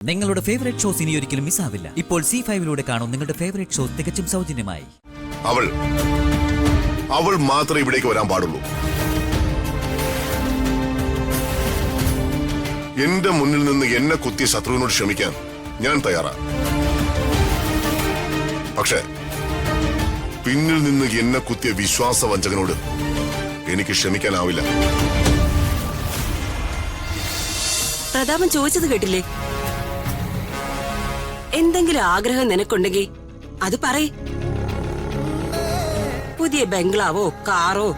നിങ്ങളുടെ favourite shows ഇനി ഒരിക്കലും മിസ്സാവില്ല. ഇപ്പോൾ C5-ലൂടെ കാണും നിങ്ങളുടെ ഫേവറേറ്റ് ഷോസ് തികച്ചും സൗജന്യമായി. അവൾ മാത്രമേ ഇവിടേക്ക് വരാൻ പാടുള്ളൂ. എന്റെ മുന്നിൽ നിന്ന് എന്നെ കുത്തിയ ശത്രുവിനോട് ക്ഷമിക്കാൻ ഞാൻ തയ്യാറാ. പക്ഷേ പിന്നിൽ നിന്ന് എന്നെ കുത്തിയ വിശ്വാസവഞ്ചകനോട് എനിക്ക് ക്ഷമിക്കാനാവില്ല. പ്രതാപൻ ചോദിച്ചത് കേട്ടില്ലേ? എന്തെങ്കിലും ആഗ്രഹം നിനക്കുണ്ടെങ്കിൽ അത് പറയ്. പുതിയ ബംഗ്ലാവോ കാറോ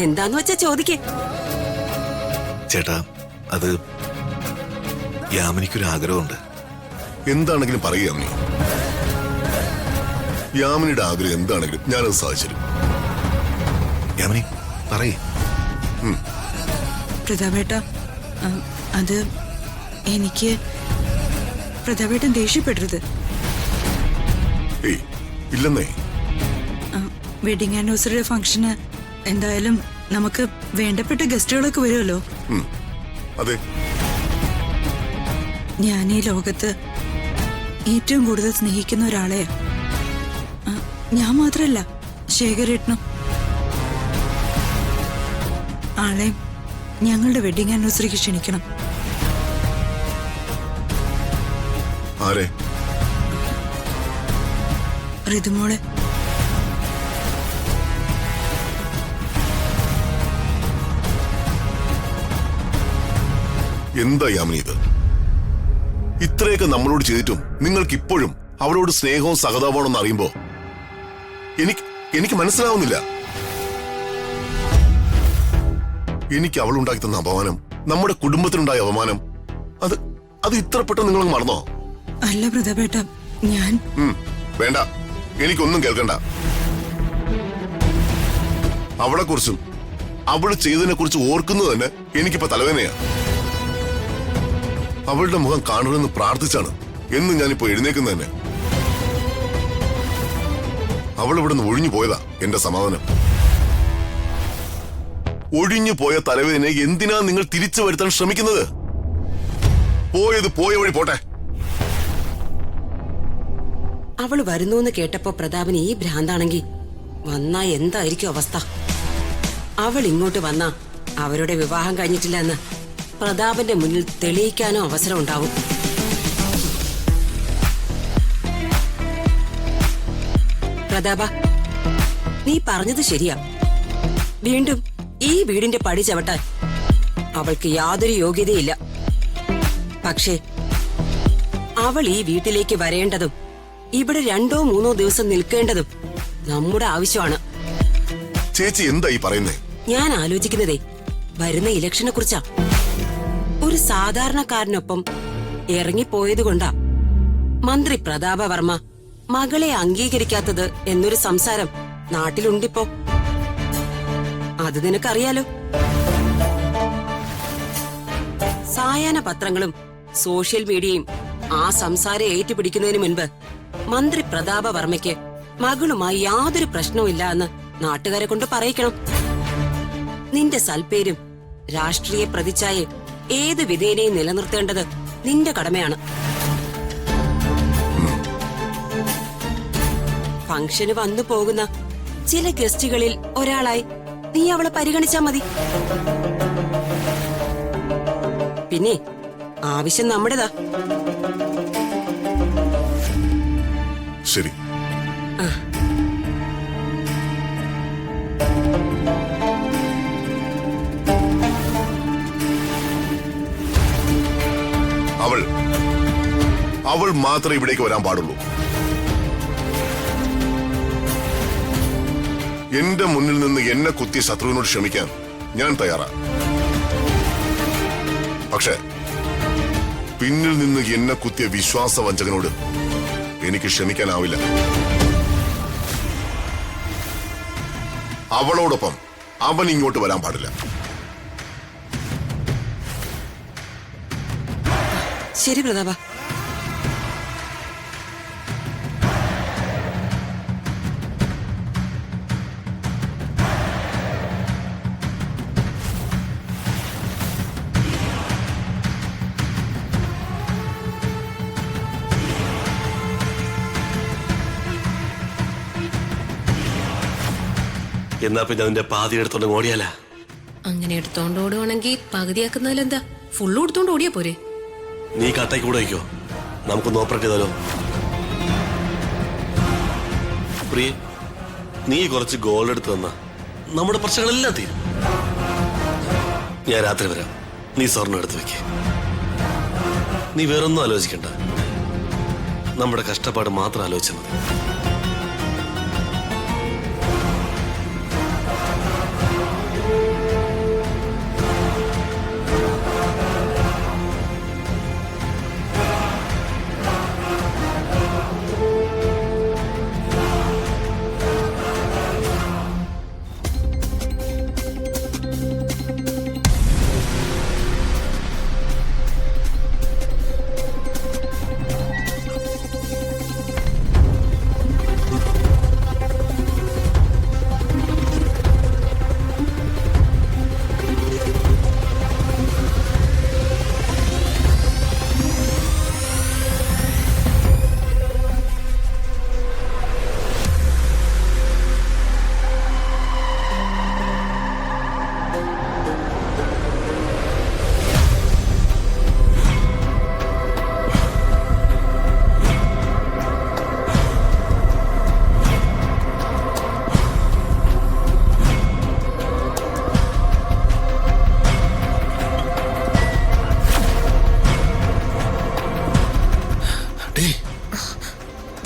എന്താന്ന് വെച്ചാ ചോദിക്കേ. ചേട്ടാ, അത് യാമിനിക്കൊരു ആഗ്രഹമുണ്ട്. എന്താണെങ്കിലും പറയുക അമ്മി. യാമിനിയുടെ ആഗ്രഹം എന്താണെങ്കിലും ഞാനത് സാധിച്ചിരും. യാമിനി പറയേ. പ്രതാപേട്ട, അത് എനിക്ക് പ്രതാപേട്ടൻ ദേഷ്യപ്പെടരുത്. ഏയ് ഇല്ലെന്നേ. വെഡിങ് ആനിവേഴ്സറി ഫംഗ്ഷന് എന്തായാലും നമുക്ക് വേണ്ടപ്പെട്ട ഗസ്റ്റുകളൊക്കെ വരുമല്ലോ. അതെ, ഞാൻ ഈ ലോകത്ത് ഏറ്റവും കൂടുതൽ സ്നേഹിക്കുന്ന ഒരാളെയാ. ഞാൻ മാത്രല്ല, ശേഖരേട്ടനും. ആളെയും ഞങ്ങളുടെ വെഡിങ് ആനിവേഴ്സറിക്ക് ക്ഷണിക്കണം. ആരെ? ഋതുമോളെ. എന്താ യാമിനി ഇത്? ഇത്രയൊക്കെ നമ്മളോട് ചെയ്തിട്ടും നിങ്ങൾക്ക് ഇപ്പോഴും അവളോട് സ്നേഹവും സഹതാപമാണെന്ന് അറിയുമ്പോ എനിക്ക് മനസ്സിലാവുന്നില്ല. എനിക്ക് അവളുണ്ടാക്കി തന്ന അപമാനം, നമ്മുടെ കുടുംബത്തിനുണ്ടായ അപമാനം, അത് ഇത്ര പെട്ടെന്ന് നിങ്ങൾ മറന്നോ? അല്ല പ്രതാപേട്ട, ഞാൻ വേണ്ട, എനിക്കൊന്നും കേൾക്കണ്ട. അവളെ കുറിച്ചും അവള് ചെയ്തതിനെ കുറിച്ച് ഓർക്കുന്നത് തന്നെ എനിക്കിപ്പോ തലവേദനയാ. അവളുടെ മുഖം കാണണമെന്ന് പ്രാർത്ഥിച്ചാണ് എന്ന് ഞാനിപ്പോ എഴുന്നേക്കുന്നത് തന്നെ. അവൾ ഇവിടുന്ന് ഒഴിഞ്ഞു പോയതാ എന്റെ സമാധാനം. ഒഴിഞ്ഞു പോയ തലവേദനയെ എന്തിനാ നിങ്ങൾ തിരിച്ചു വരുത്താൻ ശ്രമിക്കുന്നത്? പോയത് പോയ വഴി പോട്ടെ. അവള് വരുന്നു കേട്ടപ്പോ പ്രതാപന് ഈ ഭ്രാന്താണെങ്കി വന്നാ എന്തായിരിക്കും അവസ്ഥ? അവൾ ഇങ്ങോട്ട് വന്നാ അവരുടെ വിവാഹം കഴിഞ്ഞിട്ടില്ല എന്ന് പ്രതാപന്റെ മുന്നിൽ തെളിയിക്കാനോ അവസരം ഉണ്ടാവും. പ്രതാപ, നീ പറഞ്ഞത് ശരിയാ. വീണ്ടും ഈ വീടിന്റെ പടി ചവിട്ടാൻ അവൾക്ക് യാതൊരു യോഗ്യതയില്ല. പക്ഷേ അവൾ ഈ വീട്ടിലേക്ക് വരേണ്ടതും ഇവിടെ 2-3 ദിവസം നിൽക്കേണ്ടതും നമ്മുടെ ആവശ്യമാണ്. ചേച്ചി എന്താ ഈ പറയുന്നേ? ഞാൻ ആലോചിക്കുന്നതേ വരുന്ന ഇലക്ഷനെ കുറിച്ചാ. ഒരു സാധാരണക്കാരനൊപ്പം ഇറങ്ങിപ്പോയതുകൊണ്ടാ മന്ത്രി പ്രതാപവർമ്മ മകളെ അംഗീകരിക്കാത്തത് എന്നൊരു സംസാരം നാട്ടിലുണ്ടിപ്പോ. അത് നിനക്കറിയാലോ. സായാഹ്ന പത്രങ്ങളും സോഷ്യൽ മീഡിയയും ആ സംസാരം ഏറ്റുപിടിക്കുന്നതിന് മുൻപ് മന്ത്രി പ്രതാപവർമ്മയ്ക്ക് മകളുമായി യാതൊരു പ്രശ്നവും ഇല്ല എന്ന് നാട്ടുകാരെ കൊണ്ട് പറയിക്കണം. നിന്റെ സൽപ്പേരും രാഷ്ട്രീയ പ്രതിച്ഛായയും ഏത് വിധേനയും നിലനിർത്തേണ്ടത് നിന്റെ കടമയാണ്. ഫംഗ്ഷന് വന്നു പോകുന്ന ചില ഗസ്റ്റുകളിൽ ഒരാളായി നീ അവളെ പരിഗണിച്ചാ മതി. പിന്നെ ആവശ്യം നമ്മുടേതാ. ശരി. അവൾ മാത്രമേ ഇവിടേക്ക് വരാൻ പാടുള്ളൂ. എന്റെ മുന്നിൽ നിന്ന് എന്നെ കുത്തിയ ശത്രുവിനോട് ക്ഷമിക്കാൻ ഞാൻ തയ്യാറാ. പക്ഷേ പിന്നിൽ നിന്ന് എന്നെ കുത്തിയ വിശ്വാസവഞ്ചകനോട് എനിക്ക് ക്ഷമിക്കാനാവില്ല. അവളോടൊപ്പം അവൻ ഇങ്ങോട്ട് വരാൻ പാടില്ല. ശരി പ്രതാപ. എന്നാ പിന്നെ അതിന്റെ പാതി എടുത്തോണ്ട് ഓടിയാലാ? അങ്ങനെ എടുത്തോണ്ട് ഓടുവാണെങ്കിൽ പകുതിയാക്കുന്നതിലെന്താ? ഫുള്ള് എടുത്തോണ്ട് ഓടിയാ പോരെ? നീ കട്ടയ്ക്ക് കൂടെ വയ്ക്കോ, നമുക്കൊന്ന് ഓപ്പറേറ്റ് ചെയ്താലോ? പ്രിയ, നീ കുറച്ച് ഗോൾഡ് എടുത്ത് തന്നാ നമ്മുടെ പ്രശ്നങ്ങളെല്ലാം തീരും. ഞാൻ രാത്രി വരാം, നീ സ്വർണ്ണം എടുത്ത് വെക്കേ. നീ വേറൊന്നും ആലോചിക്കണ്ട, നമ്മുടെ കഷ്ടപ്പാട് മാത്രം ആലോചിച്ചാൽ മതി.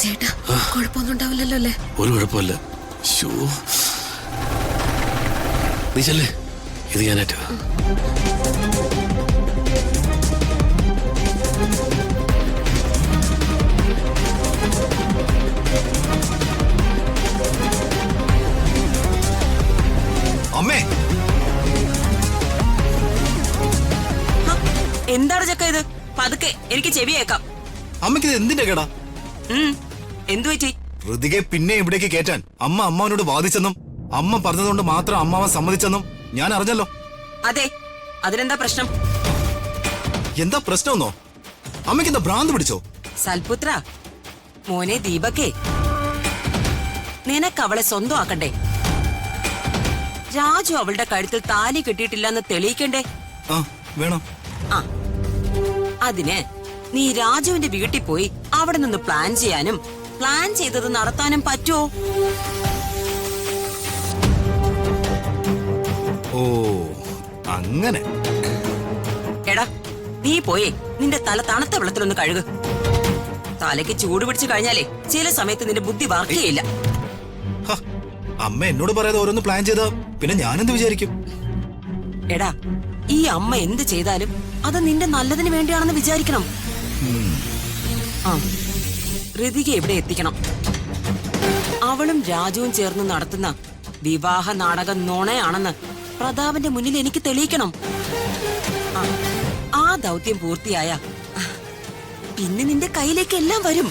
ചേട്ടാ, കുഴപ്പമൊന്നും ഉണ്ടാവില്ലല്ലോ അല്ലേ? ഒരു കുഴപ്പമില്ല. ശോ, നീ ചെല്ലേ, ഇത് ഞാനേറ്റ. അമ്മേ, എന്താണ് ചക്ക ഇത്? പതുക്കെ, എനിക്ക് ചെവിയേക്കാം. അമ്മയ്ക്ക് ഇത് എന്തിന്റെ കേടാ? എന്തു പറ്റി? ഋതികെ പിന്നെ ഇവിടേക്ക് കേറ്റാൻ അമ്മ അമ്മാവനോട് വാദിച്ചെന്നും അമ്മ പറഞ്ഞതുകൊണ്ട് മാത്രം അമ്മാവൻ സമ്മതിച്ചെന്നും ഞാൻ അറിഞ്ഞല്ലോ. അതെ, അതിനെന്താ പ്രശ്നം? എന്താ പ്രശ്നമെന്നോ? അമ്മയ്ക്ക് എന്താ ഭ്രാന്ത് പിടിച്ചോ? സൽപുത്ര, മോനെ ദീപക്കേ, നിനക്ക് അവളെ സ്വന്തമാക്കണ്ടേ? രാജു അവളുടെ കഴുത്തിൽ താലി കെട്ടിയിട്ടില്ലെന്ന് തെളിയിക്കണ്ടേ? ആ, വേണം. ആ, അതിന് നീ രാജുവിന്റെ വീട്ടിൽ പോയി അവിടെ നിന്ന് പ്ലാൻ ചെയ്യാനും പ്ലാൻ ചെയ്തത് നടത്താനും പറ്റുമോ? ഓ, അങ്ങനെ. എടാ, നീ പോയേ നിന്റെ തല തണുത്ത വെള്ളത്തിലൊന്ന് കഴുകു. തലയ്ക്ക് ചൂട് പിടിച്ചു കഴിഞ്ഞാലേ ചില സമയത്ത് നിന്റെ ബുദ്ധി വർക്ക് ചെയ്യില്ല. ഹ, അമ്മ എന്നോട് പറയാതെ ഓരോന്ന് പ്ലാൻ ചെയ്താ പിന്നെ ഞാനെന്ത് വിചാരിക്കും? എടാ, ഈ അമ്മ എന്ത് ചെയ്താലും അത് നിന്റെ നല്ലതിന് വേണ്ടിയാണെന്ന് വിചാരിക്കണം. ആ, ഋതിക എവിടെ എത്തിക്കണം. അവളും രാജുവും ചേർന്ന് നടത്തുന്ന വിവാഹ നാടകം നുണയാണെന്ന് പ്രതാപന്റെ മുന്നിൽ എനിക്ക് തെളിയിക്കണം. ആ ദൗത്യം പൂർത്തിയായ പിന്നെ നിന്റെ കയ്യിലേക്ക് എല്ലാം വരും.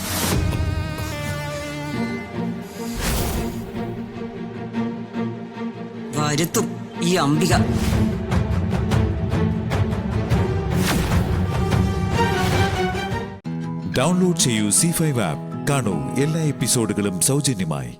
വരുത്തും ഈ അംബിക. ഡൗൺലോഡ് ചെയ്യൂ C5 ആപ്പ്. കാണൂ എല്ലാ എപ്പിസോഡുകളും സൗജന്യമായി.